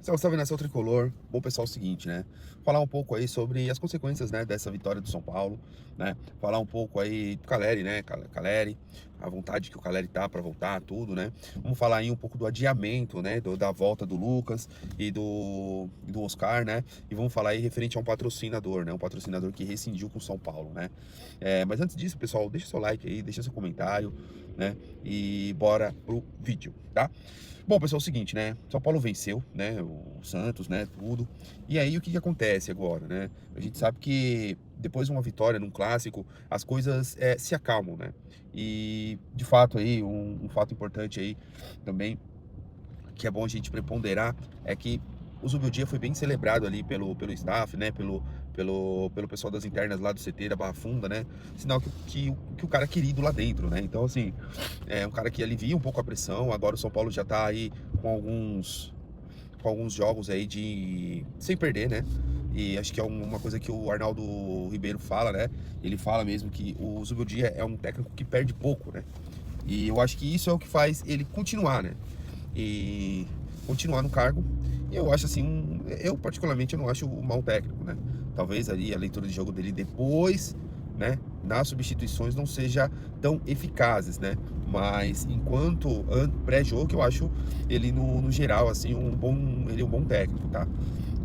Salve, salve, nação tricolor. Bom, pessoal, é o seguinte, né? Falar um pouco aí sobre as consequências, né, dessa vitória do São Paulo, né? Falar um pouco aí do Caleri, né? Caleri, a vontade que o Caleri tá para voltar, tudo, né? Vamos falar aí um pouco do adiamento, né, da volta do Lucas e do Oscar, né? E vamos falar aí referente a um patrocinador, né? Um patrocinador que rescindiu com o São Paulo, né? Mas antes disso, pessoal, deixa seu like aí, deixa seu comentário, né? E bora pro vídeo, tá? Bom, pessoal, é o seguinte, né? São Paulo venceu, né? O Santos, né? Tudo. E aí, o que que acontece agora, né? A gente sabe que depois de uma vitória num clássico, as coisas se acalmam, né? E, de fato, aí, um fato importante aí também, que é bom a gente preponderar, é que o Zubeldia foi bem celebrado ali pelo staff, né? Pelo pessoal das internas lá do CT, da Barra Funda, né? Sinal que o cara é querido lá dentro, né? Então, assim, é um cara que alivia um pouco a pressão. Agora o São Paulo já tá aí com alguns jogos aí de sem perder, né? E acho que é uma coisa que o Arnaldo Ribeiro fala, né? Ele fala mesmo que o Zubeldia é um técnico que perde pouco, né? E eu acho que isso é o que faz ele continuar, né? E continuar no cargo. E eu acho assim, eu particularmente eu não acho um mau técnico, né? Talvez ali a leitura de jogo dele depois, né, nas substituições não seja tão eficazes, né? Mas enquanto pré-jogo, eu acho ele no geral assim ele é um bom técnico, tá?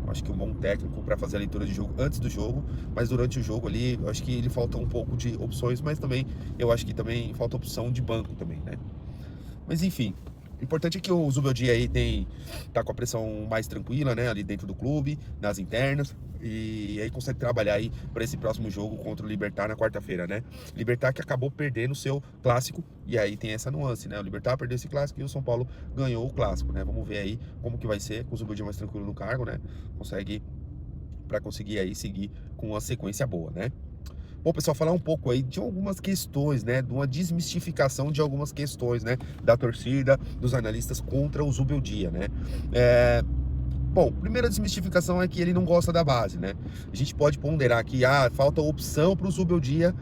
Eu acho que um bom técnico para fazer a leitura de jogo antes do jogo, mas durante o jogo ali, eu acho que ele falta um pouco de opções, mas também eu acho que também falta opção de banco também, né? Mas enfim, o importante é que o Zubeldia aí tá com a pressão mais tranquila, né, ali dentro do clube, nas internas, e aí consegue trabalhar aí para esse próximo jogo contra o Libertad na quarta-feira, né? Libertad que acabou perdendo o seu clássico, e aí tem essa nuance, né? O Libertad perdeu esse clássico e o São Paulo ganhou o clássico, né? Vamos ver aí como que vai ser com o Zubeldia mais tranquilo no cargo, né? Conseguir aí seguir com uma sequência boa, né? Bom, pessoal, falar um pouco aí de algumas questões, né? De uma desmistificação de algumas questões, né? Da torcida, dos analistas contra o Zubeldia, né? É, Bom, primeira desmistificação é que ele não gosta da base, né? A gente pode ponderar que falta opção para o Zubeldia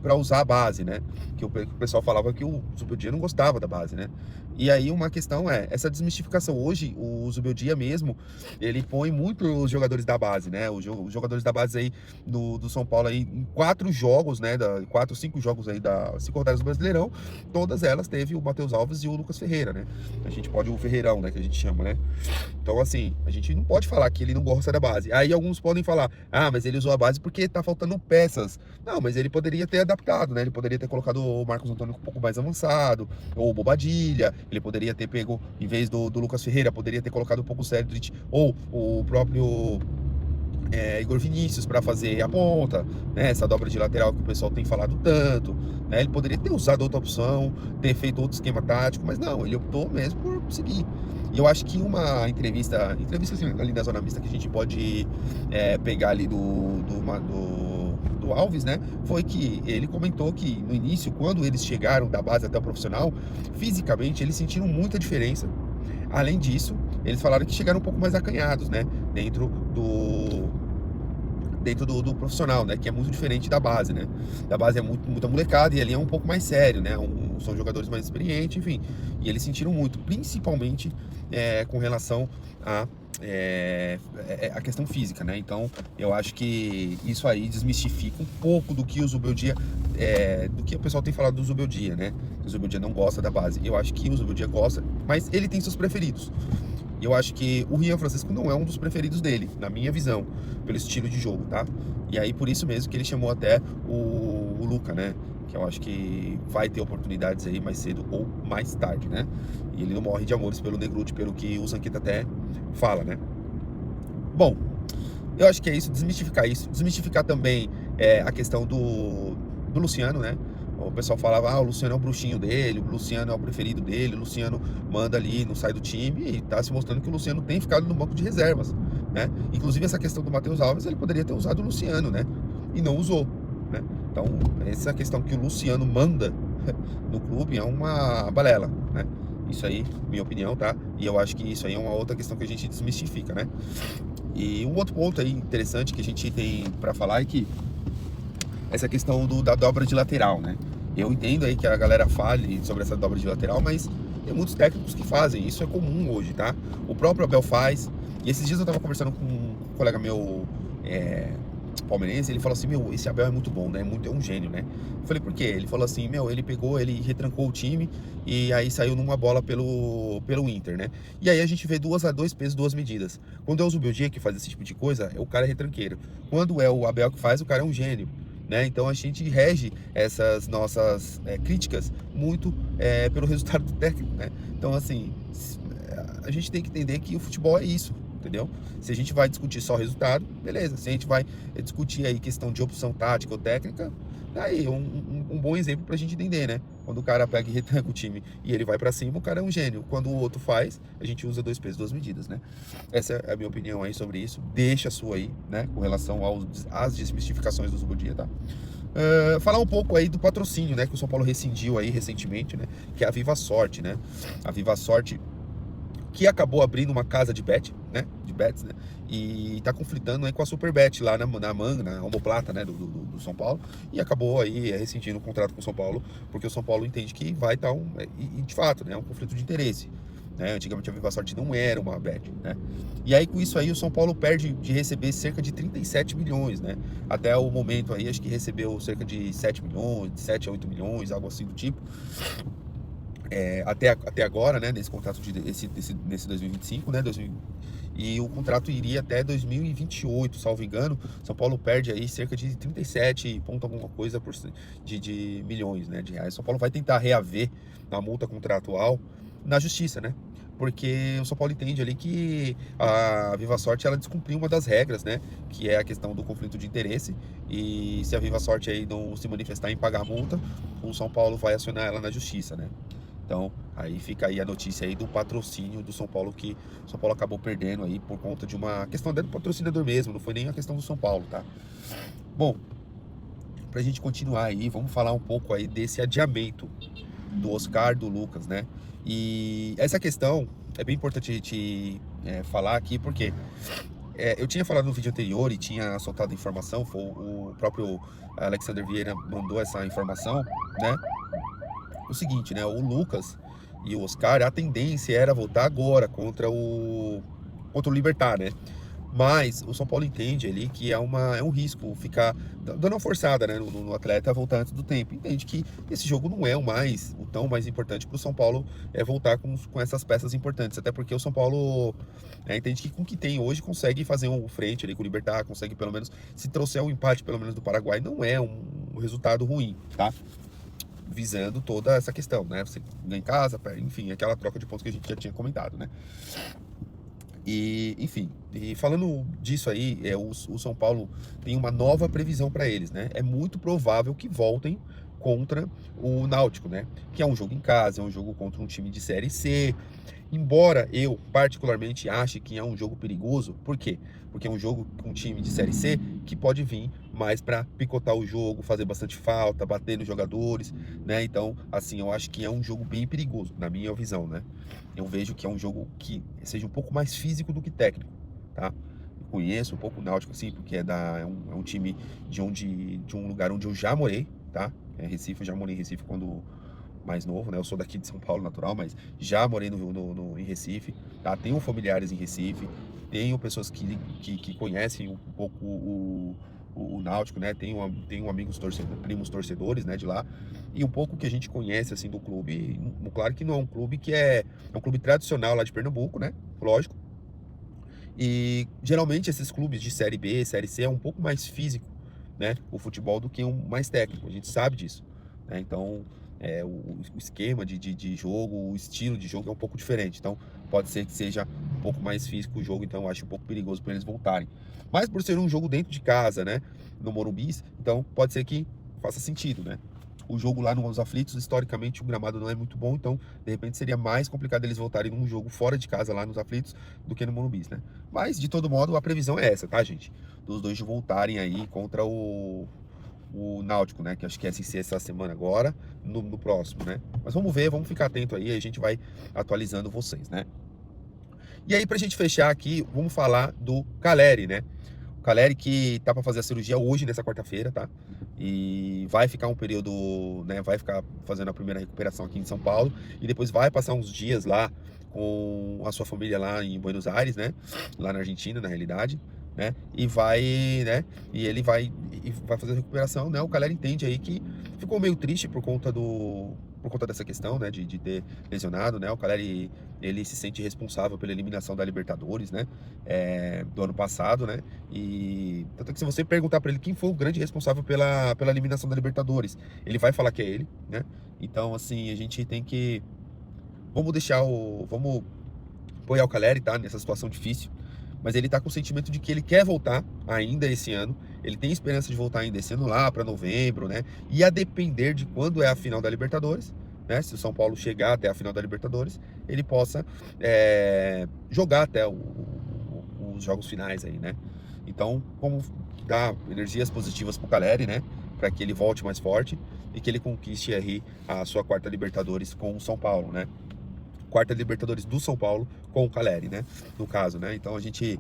para usar a base, né? Que o pessoal falava que o Zubeldia não gostava da base, né? E aí uma questão é essa desmistificação. Hoje, o Zubeldia mesmo, ele põe muito os jogadores da base, né? Os jogadores da base aí do São Paulo aí, em 4 jogos, né? 4, 5 jogos aí, 5 rodadas do Brasileirão, todas elas teve o Matheus Alves e o Lucas Ferreira, né? A gente pode, o Ferreirão, né? Que a gente chama, né? Então, assim, a gente não pode falar que ele não gosta da base. Aí alguns podem falar, mas ele usou a base porque tá faltando peças. Não, mas ele poderia ter adaptado, né? Ele poderia ter colocado o Marcos Antônio um pouco mais avançado, ou o Bobadilha. Ele poderia ter pego, em vez do Lucas Ferreira, poderia ter colocado um pouco o Cedric, ou o próprio Igor Vinícius para fazer a ponta, né? Essa dobra de lateral que o pessoal tem falado tanto, né? Ele poderia ter usado outra opção, ter feito outro esquema tático, mas não, ele optou mesmo por seguir. E eu acho que uma entrevista assim, ali na Zona Mista que a gente pode pegar ali do Alves, né? Foi que ele comentou que no início, quando eles chegaram da base até o profissional, fisicamente eles sentiram muita diferença. Além disso, eles falaram que chegaram um pouco mais acanhados, né? Dentro do profissional, né? Que é muito diferente da base, né? Da base é muita molecada e ali é um pouco mais sério, né? São jogadores mais experientes, enfim. E eles sentiram muito, principalmente com relação a questão física, né? Então, eu acho que isso aí desmistifica um pouco do que o Zubeldia, do que o pessoal tem falado do Zubeldia, né? O Zubeldia não gosta da base. Eu acho que o Zubeldia gosta, mas ele tem seus preferidos. E eu acho que o Rian Francisco não é um dos preferidos dele, na minha visão, pelo estilo de jogo, tá? E aí, por isso mesmo que ele chamou até o Luca, né? Que eu acho que vai ter oportunidades aí mais cedo ou mais tarde, né? E ele não morre de amores pelo Negruti, pelo que o Zanqueta até fala, né? Bom, eu acho que é isso, desmistificar isso. Desmistificar também a questão do Luciano, né? O pessoal falava, o Luciano é o bruxinho dele, o Luciano é o preferido dele, o Luciano manda ali, não sai do time, e tá se mostrando que o Luciano tem ficado no banco de reservas, né? Inclusive essa questão do Matheus Alves, ele poderia ter usado o Luciano, né? E não usou, né? Então, essa questão que o Luciano manda no clube é uma balela, né? Isso aí, minha opinião, tá? E eu acho que isso aí é uma outra questão que a gente desmistifica, né? E um outro ponto aí interessante que a gente tem para falar é que essa questão da dobra de lateral, né? Eu entendo aí que a galera fale sobre essa dobra de lateral, mas Tem muitos técnicos que fazem, isso é comum hoje, tá? O próprio Abel faz. E esses dias eu tava conversando com um colega meu palmeirense, ele falou assim, meu, esse Abel é muito bom, né? É um gênio, né? Eu falei, por quê? Ele falou assim, meu, ele pegou, ele retrancou o time e aí saiu numa bola pelo Inter, né? E aí a gente vê dois pesos, duas medidas. Quando é o Zubeldia que faz esse tipo de coisa, o cara é retranqueiro. Quando é o Abel que faz, o cara é um gênio. Né? Então a gente rege essas nossas críticas muito pelo resultado do técnico, né? Então assim, a gente tem que entender que o futebol é isso, entendeu? Se a gente vai discutir só resultado, beleza. Se a gente vai discutir aí questão de opção tática ou técnica, aí um bom exemplo pra gente entender, né? Quando o cara pega e retranca o time e ele vai pra cima, o cara é um gênio. Quando o outro faz, a gente usa dois pesos, duas medidas, né? Essa é a minha opinião aí sobre isso. Deixa a sua aí, né? Com relação às desmistificações do Zubeldia, tá? Falar um pouco aí do patrocínio, né? Que o São Paulo rescindiu aí recentemente, né? Que é a Viva Sorte, né? A Viva Sorte que acabou abrindo uma casa de bet, né? De bets, né? E tá conflitando aí com a Superbet lá na Manga, na omoplata, né? Do São Paulo. E acabou aí rescindindo o contrato com o São Paulo, porque o São Paulo entende que vai estar e de fato, né? Um conflito de interesse. Né? Antigamente a Viva Sorte não era uma bet, né? E aí com isso aí o São Paulo perde de receber cerca de 37 milhões, né? Até o momento aí acho que recebeu cerca de 7 milhões, de 7 a 8 milhões, algo assim do tipo. Até agora, né, nesse contrato nesse 2025, né, e o contrato iria até 2028, salvo engano. São Paulo perde aí cerca de 37 ponto alguma coisa de milhões, né, de reais. São Paulo vai tentar reaver a multa contratual na justiça, né? Porque o São Paulo entende ali que a Viva Sorte ela descumpriu uma das regras, né? Que é a questão do conflito de interesse. E se a Viva Sorte aí não se manifestar em pagar a multa, o São Paulo vai acionar ela na justiça, né? Então, aí fica aí a notícia aí do patrocínio do São Paulo, que o São Paulo acabou perdendo aí por conta de uma questão do patrocinador mesmo, não foi nem a questão do São Paulo, tá? Bom, pra gente continuar aí, vamos falar um pouco aí desse adiamento do Oscar, do Lucas, né? E essa questão é bem importante a gente falar aqui, porque eu tinha falado no vídeo anterior e tinha soltado informação, foi o próprio Alexander Vieira mandou essa informação, né? O seguinte, né? O Lucas e o Oscar, a tendência era voltar agora contra o Libertad, né? Mas o São Paulo entende ali que é um risco ficar dando uma forçada, né, no atleta voltar antes do tempo. Entende que esse jogo não é o tão mais importante para o São Paulo voltar com essas peças importantes. Até porque o São Paulo entende que com o que tem hoje consegue fazer um frente ali com o Libertad, consegue pelo menos, se trouxer um empate pelo menos do Paraguai, não é um resultado ruim, tá? Visando toda essa questão, né? Você ganha em casa, enfim, aquela troca de pontos que a gente já tinha comentado, né? E, enfim, e falando disso aí, o São Paulo tem uma nova previsão para eles, né? É muito provável que voltem contra o Náutico, né? Que é um jogo em casa, é um jogo contra um time de Série C. Embora eu particularmente ache que é um jogo perigoso, por quê? Porque é um jogo com um time de Série C que pode vir mais para picotar o jogo, fazer bastante falta, bater nos jogadores, né? Então, assim, eu acho que é um jogo bem perigoso, na minha visão, né? Eu vejo que é um jogo que seja um pouco mais físico do que técnico, tá? Eu conheço um pouco o Náutico, assim, porque é um time de um lugar onde eu já morei, tá? Recife, eu já morei em Recife quando mais novo, né? Eu sou daqui de São Paulo, natural, mas já morei em Recife, tá? Tenho familiares em Recife, tenho pessoas que conhecem um pouco o Náutico, né? Tenho amigos primos torcedores, né, de lá, e um pouco que a gente conhece, assim, do clube. Claro que não é um clube que é um clube tradicional lá de Pernambuco, né? Lógico. E geralmente esses clubes de Série B, Série C é um pouco mais físico, né? O futebol do que um mais técnico, a gente sabe disso, né? Então, o esquema de jogo, o estilo de jogo é um pouco diferente. Então, pode ser que seja um pouco mais físico o jogo, então eu acho um pouco perigoso para eles voltarem. Mas por ser um jogo dentro de casa, né? No Morumbi, então pode ser que faça sentido, né? O jogo lá nos Aflitos, historicamente, o gramado não é muito bom, então, de repente, seria mais complicado eles voltarem num jogo fora de casa lá nos Aflitos do que no Morumbi, né? Mas, de todo modo, a previsão é essa, tá, gente? Dos dois de voltarem aí contra o Náutico, né? Que acho que é SC essa semana agora, no próximo, né? Mas vamos ver, vamos ficar atento aí, a gente vai atualizando vocês, né? E aí, pra gente fechar aqui, vamos falar do Caleri, né? Caleri que tá para fazer a cirurgia hoje, nessa quarta-feira, tá? E vai ficar um período, né? Vai ficar fazendo a primeira recuperação aqui em São Paulo e depois vai passar uns dias lá com a sua família lá em Buenos Aires, né? Lá na Argentina, na realidade, né? E vai, né? E vai fazer a recuperação, né? O Caleri entende aí que ficou meio triste por conta dessa questão, né, de ter lesionado, né? O Caleri, ele se sente responsável pela eliminação da Libertadores, né? Do ano passado, né? E tanto que se você perguntar para ele quem foi o grande responsável pela eliminação da Libertadores, ele vai falar que é ele, né? Então, assim, a gente tem que vamos apoiar o Caleri, tá? Nessa situação difícil. Mas ele tá com o sentimento de que ele quer voltar ainda esse ano. Ele tem esperança de voltar ainda esse ano lá para novembro, né? E a depender de quando é a final da Libertadores, né? Se o São Paulo chegar até a final da Libertadores, ele possa jogar até os jogos finais aí, né? Então, como dar energias positivas pro Caleri, né? Para que ele volte mais forte e que ele conquiste aí a sua quarta Libertadores com o São Paulo, né? Quarta Libertadores do São Paulo com o Caleri, né? No caso, né? Então a gente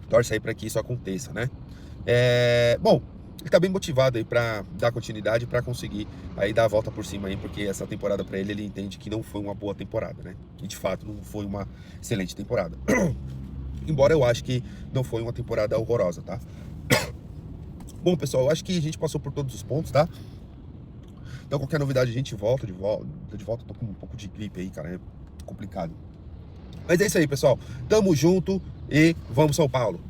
torce aí para que isso aconteça, né? Bom, ele tá bem motivado aí para dar continuidade, para conseguir aí dar a volta por cima aí, porque essa temporada para ele, ele entende que não foi uma boa temporada, né? Que de fato não foi uma excelente temporada. Embora eu acho que não foi uma temporada horrorosa, tá? Bom, pessoal, eu acho que a gente passou por todos os pontos, tá? Então, qualquer novidade, a gente volta de volta. Tô com um pouco de gripe aí, cara. É complicado. Mas é isso aí, pessoal. Tamo junto e vamos São Paulo.